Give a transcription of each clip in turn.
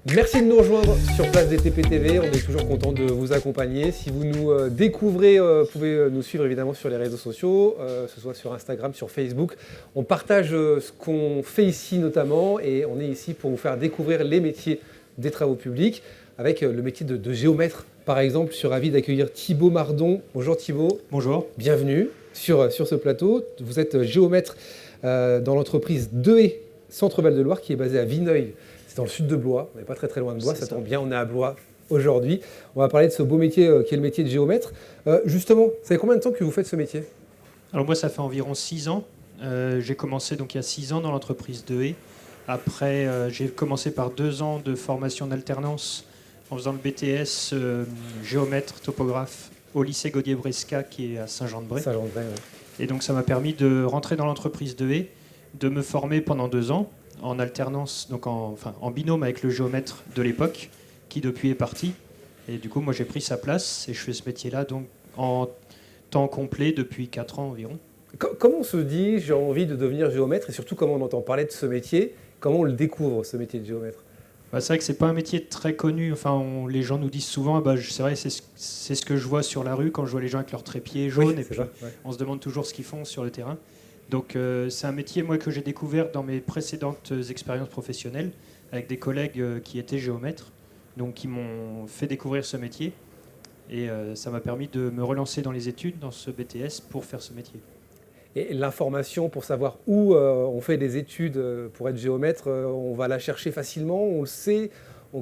Merci de nous rejoindre sur Place DTP TV. On est toujours content de vous accompagner. Si vous nous découvrez, vous pouvez nous suivre évidemment sur les réseaux sociaux, que ce soit sur Instagram, sur Facebook. On partage ce qu'on fait ici notamment et on est ici pour vous faire découvrir les métiers des travaux publics avec le métier de géomètre. Par exemple, je suis ravi d'accueillir Thibaut Mardon. Bonjour Thibaut. Bonjour. Bienvenue sur ce plateau. Vous êtes géomètre dans l'entreprise Dehaye Centre-Val de Loire qui est basée à Vineuil. C'est dans le sud de Blois, on n'est pas très loin de Blois, ça tombe bien, on est à Blois aujourd'hui. On va parler de ce beau métier qui est le métier de géomètre. Justement, ça fait combien de temps que vous faites ce métier? Alors moi, ça fait environ 6 ans. J'ai commencé donc il y a 6 ans dans l'entreprise Dehaye. Après, j'ai commencé par 2 ans de formation d'alternance en faisant le BTS géomètre topographe au lycée Gaudier-Bresca qui est à Saint-Jean-de-Bray. Saint-Jean-de-Bray, ouais. Et donc ça m'a permis de rentrer dans l'entreprise Dehaye, de me former pendant 2 ans en alternance, donc en binôme avec le géomètre de l'époque, qui depuis est parti. Et du coup, moi, j'ai pris sa place et je fais ce métier-là donc en temps complet depuis 4 ans environ. Comment on se dit j'ai envie de devenir géomètre et surtout comment on entend parler de ce métier? Comment on le découvre, ce métier de géomètre? C'est vrai que c'est pas un métier très connu. Les gens nous disent souvent, c'est vrai, c'est ce que je vois sur la rue quand je vois les gens avec leurs trépieds jaunes. Oui, et puis ça, ouais. On se demande toujours ce qu'ils font sur le terrain. Donc c'est un métier moi que j'ai découvert dans mes précédentes expériences professionnelles avec des collègues qui étaient géomètres, donc qui m'ont fait découvrir ce métier et ça m'a permis de me relancer dans les études dans ce BTS pour faire ce métier. Et l'information pour savoir où on fait des études pour être géomètre, on va la chercher facilement, on le sait.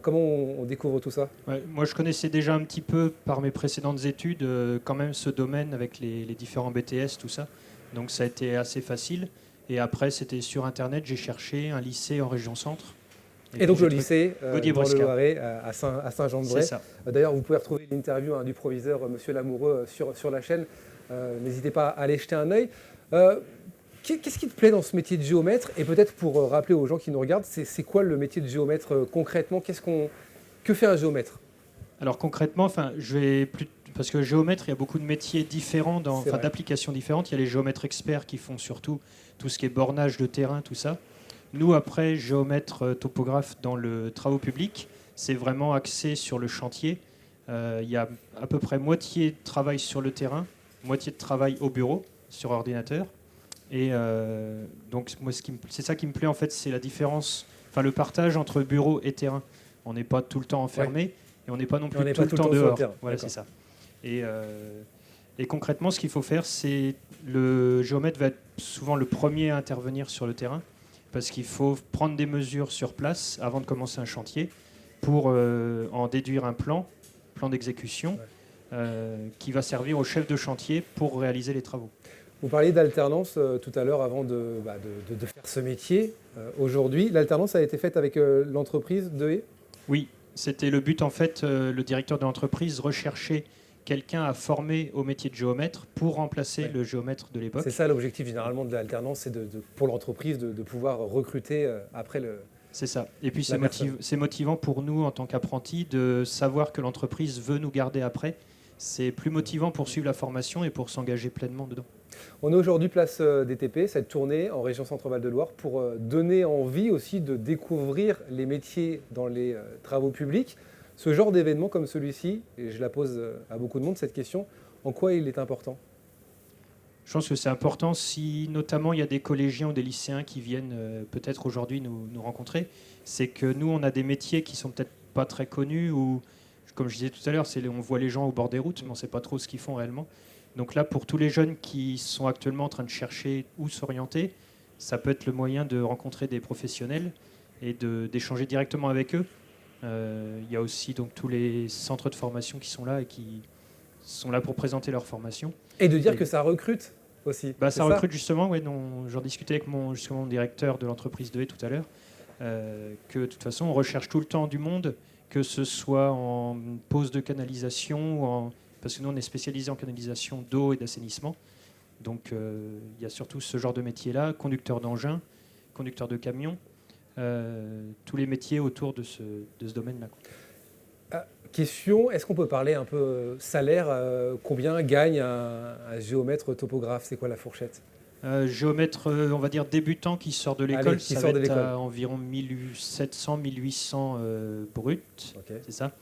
Comment on découvre tout ça? Ouais, moi je connaissais déjà un petit peu par mes précédentes études quand même ce domaine avec les différents BTS, tout ça. Donc ça a été assez facile. Et après, c'était sur Internet, j'ai cherché un lycée en région centre. Et donc le lycée dans le Gaudier-Bresca. Loiret à Saint-Jean-de-Bray. C'est ça. D'ailleurs, vous pouvez retrouver l'interview du proviseur, Monsieur Lamoureux, sur la chaîne. N'hésitez pas à aller jeter un œil. Qu'est-ce qui te plaît dans ce métier de géomètre? Et peut-être pour rappeler aux gens qui nous regardent, c'est quoi le métier de géomètre concrètement? Que fait un géomètre? Alors concrètement, parce que géomètre, il y a beaucoup de métiers différents, d'applications différentes. Il y a les géomètres experts qui font surtout tout ce qui est bornage de terrain, tout ça. Nous, après, géomètre topographe dans le travaux publics, c'est vraiment axé sur le chantier. Il y a à peu près moitié de travail sur le terrain, moitié de travail au bureau, sur ordinateur. Et donc, moi, c'est ça qui me plaît, en fait, c'est la différence, le partage entre bureau et terrain. On n'est pas tout le temps enfermé. Ouais. Et on n'est pas non plus tout le temps dehors. Voilà, c'est ça. Et concrètement, ce qu'il faut faire, c'est le géomètre va être souvent le premier à intervenir sur le terrain parce qu'il faut prendre des mesures sur place avant de commencer un chantier pour en déduire un plan d'exécution qui va servir au chef de chantier pour réaliser les travaux. Vous parliez d'alternance tout à l'heure avant de faire ce métier. Aujourd'hui, l'alternance a été faite avec l'entreprise Dehaye? Oui. C'était le but, en fait, le directeur de l'entreprise recherchait quelqu'un à former au métier de géomètre pour remplacer le géomètre de l'époque. C'est ça l'objectif généralement de l'alternance, c'est pour l'entreprise de pouvoir recruter après le... C'est ça. Et puis c'est motivant pour nous en tant qu'apprentis de savoir que l'entreprise veut nous garder après. C'est plus motivant pour suivre la formation et pour s'engager pleinement dedans. On est aujourd'hui place DTP, cette tournée en région Centre-Val de Loire pour donner envie aussi de découvrir les métiers dans les travaux publics. Ce genre d'événement comme celui-ci, et je la pose à beaucoup de monde cette question, en quoi il est important? Je pense que c'est important si notamment il y a des collégiens ou des lycéens qui viennent peut-être aujourd'hui nous rencontrer. C'est que nous, on a des métiers qui sont peut-être pas très connus ou, comme je disais tout à l'heure, on voit les gens au bord des routes, mais on ne sait pas trop ce qu'ils font réellement. Donc là, pour tous les jeunes qui sont actuellement en train de chercher où s'orienter, ça peut être le moyen de rencontrer des professionnels et d'échanger directement avec eux. Il y a aussi donc tous les centres de formation qui sont là et qui sont là pour présenter leur formation. Et de dire que ça recrute aussi. Ça recrute justement, ouais, j'en discutais avec mon directeur de l'entreprise Dehaye tout à l'heure, que de toute façon on recherche tout le temps du monde, que ce soit en pose de canalisation, parce que nous on est spécialisé en canalisation d'eau et d'assainissement. Donc il y a surtout ce genre de métier-là, conducteur d'engins, conducteur de camions, tous les métiers autour de ce domaine-là. Question, est-ce qu'on peut parler un peu salaire? Combien gagne un géomètre topographe? C'est quoi la fourchette? Géomètre, on va dire débutant qui sort de l'école, qui ça sort va de être l'école. à environ 1700-1800 brut, Ok. c'est ça.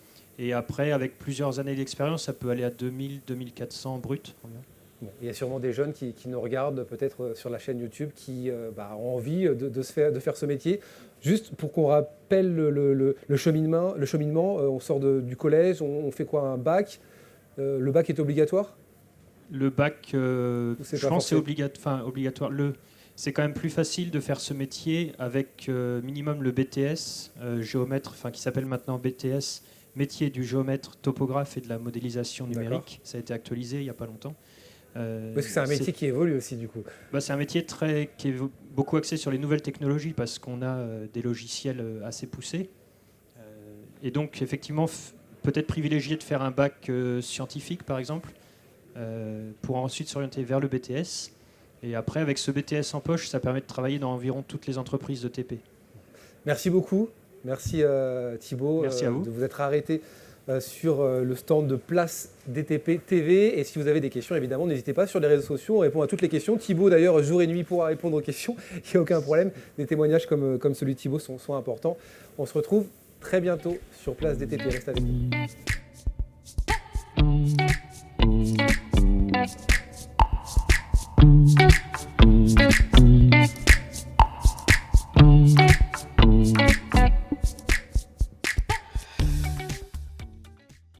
Et après, avec plusieurs années d'expérience, ça peut aller à 2000-2400 brut. Bon, il y a sûrement des jeunes qui nous regardent peut-être sur la chaîne YouTube qui ont envie de faire ce métier. Juste pour qu'on rappelle le cheminement, on sort du collège, on fait quoi, un bac? Le bac est obligatoire? Le bac, c'est je pas pense que forcé c'est obligatoire. C'est quand même plus facile de faire ce métier avec minimum le BTS, géomètre, qui s'appelle maintenant BTS, métier du géomètre, topographe et de la modélisation numérique. D'accord. Ça a été actualisé il n'y a pas longtemps. Parce que c'est un métier qui évolue aussi du coup. C'est un métier qui est beaucoup axé sur les nouvelles technologies parce qu'on a des logiciels assez poussés. Et donc effectivement, peut-être privilégier de faire un bac scientifique par exemple, pour ensuite s'orienter vers le BTS. Et après, avec ce BTS en poche, ça permet de travailler dans environ toutes les entreprises de TP. Merci beaucoup. Merci Thibaut. Merci à vous. De vous être arrêté sur le stand de Place DTP TV. Et si vous avez des questions, évidemment, n'hésitez pas sur les réseaux sociaux. On répond à toutes les questions. Thibaut, d'ailleurs, jour et nuit pourra répondre aux questions. Il n'y a aucun problème. Des témoignages comme celui de Thibaut sont importants. On se retrouve très bientôt sur Place DTP. Reste avec nous.